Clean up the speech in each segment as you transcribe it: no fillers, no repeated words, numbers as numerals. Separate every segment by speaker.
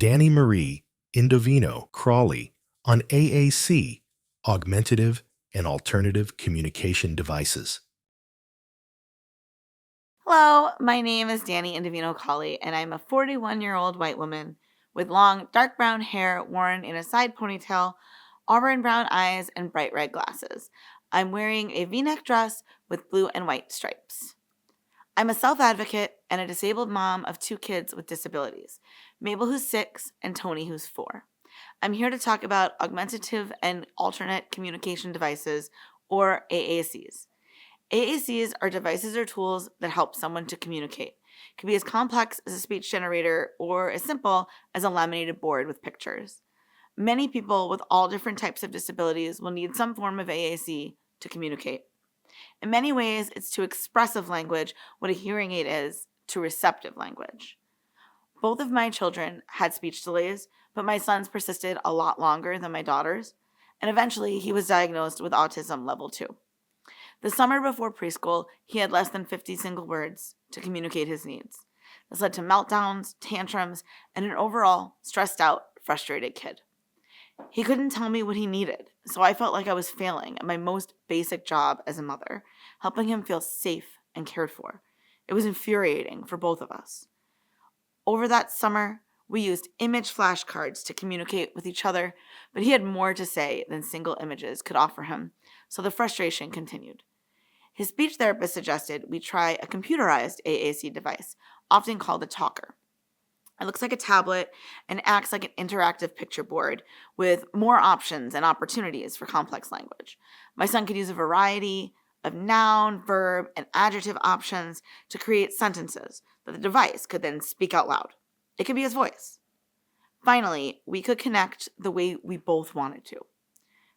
Speaker 1: Dani Marie Indovino Cawley on AAC, Augmentative and Alternative Communication Devices.
Speaker 2: Hello, my name is Dani Indovino Cawley, and I'm a 41-year-old white woman with long, dark brown hair worn in a side ponytail, auburn brown eyes, and bright red glasses. I'm wearing a V-neck dress with blue and white stripes. I'm a self-advocate and a disabled mom of 2 kids with disabilities, Mabel, who's 6, and Tony, who's 4. I'm here to talk about augmentative and alternate communication devices, or AACs. AACs are devices or tools that help someone to communicate. It can be as complex as a speech generator or as simple as a laminated board with pictures. Many people with all different types of disabilities will need some form of AAC to communicate. In many ways, it's to expressive language what a hearing aid is to receptive language. Both of my children had speech delays, but my son's persisted a lot longer than my daughter's, and eventually he was diagnosed with autism level 2. The summer before preschool, he had less than 50 single words to communicate his needs. This led to meltdowns, tantrums, and an overall stressed out, frustrated kid. He couldn't tell me what he needed, so I felt like I was failing at my most basic job as a mother, helping him feel safe and cared for. It was infuriating for both of us. Over that summer, we used image flashcards to communicate with each other, but he had more to say than single images could offer him, so the frustration continued. His speech therapist suggested we try a computerized AAC device, often called a talker. It looks like a tablet and acts like an interactive picture board with more options and opportunities for complex language. My son could use a variety of noun, verb, and adjective options to create sentences that the device could then speak out loud. It could be his voice. Finally, we could connect the way we both wanted to.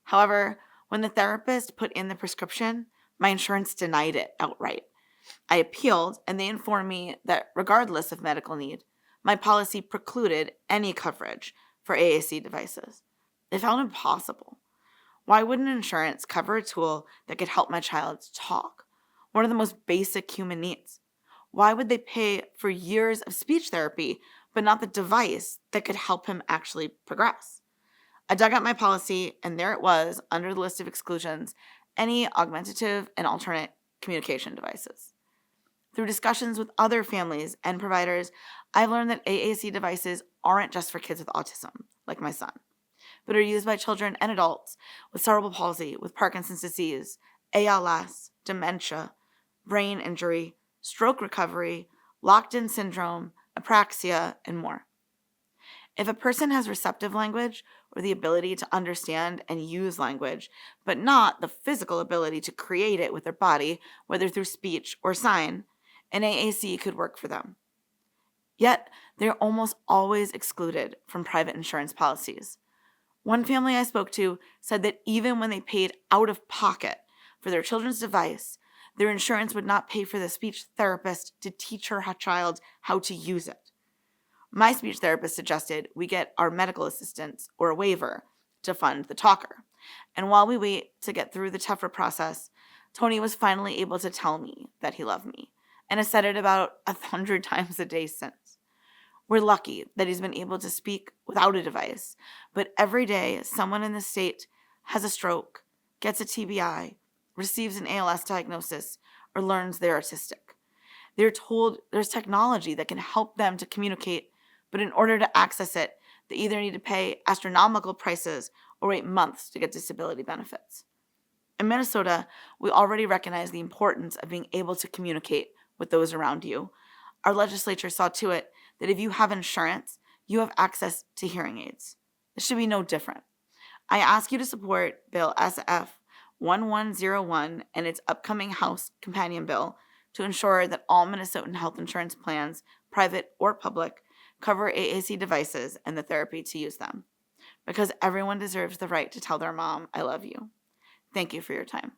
Speaker 2: However, when the therapist put in the prescription, my insurance denied it outright. I appealed, and they informed me that regardless of medical need, my policy precluded any coverage for AAC devices. It felt impossible. Why wouldn't insurance cover a tool that could help my child talk? One of the most basic human needs. Why would they pay for years of speech therapy, but not the device that could help him actually progress? I dug out my policy, and there it was, under the list of exclusions, any augmentative and alternate communication devices. Through discussions with other families and providers, I've learned that AAC devices aren't just for kids with autism, like my son, but are used by children and adults with cerebral palsy, with Parkinson's disease, ALS, dementia, brain injury, stroke recovery, locked-in syndrome, apraxia, and more. If a person has receptive language, or the ability to understand and use language, but not the physical ability to create it with their body, whether through speech or sign, an AAC could work for them. Yet, they're almost always excluded from private insurance policies. One family I spoke to said that even when they paid out of pocket for their children's device, their insurance would not pay for the speech therapist to teach her child how to use it. My speech therapist suggested we get our medical assistance or a waiver to fund the talker. And while we wait to get through the tougher process, Tony was finally able to tell me that he loved me, and has said it about 100 times a day since. We're lucky that he's been able to speak without a device, but every day someone in the state has a stroke, gets a TBI, receives an ALS diagnosis, or learns they're autistic. They're told there's technology that can help them to communicate, but in order to access it, they either need to pay astronomical prices or wait months to get disability benefits. In Minnesota, we already recognize the importance of being able to communicate with those around you. Our legislature saw to it that if you have insurance, you have access to hearing aids. This should be no different. I ask you to support Bill SF 1101 and its upcoming House companion bill to ensure that all Minnesotan health insurance plans, private or public, cover AAC devices and the therapy to use them. Because everyone deserves the right to tell their mom, I love you. Thank you for your time.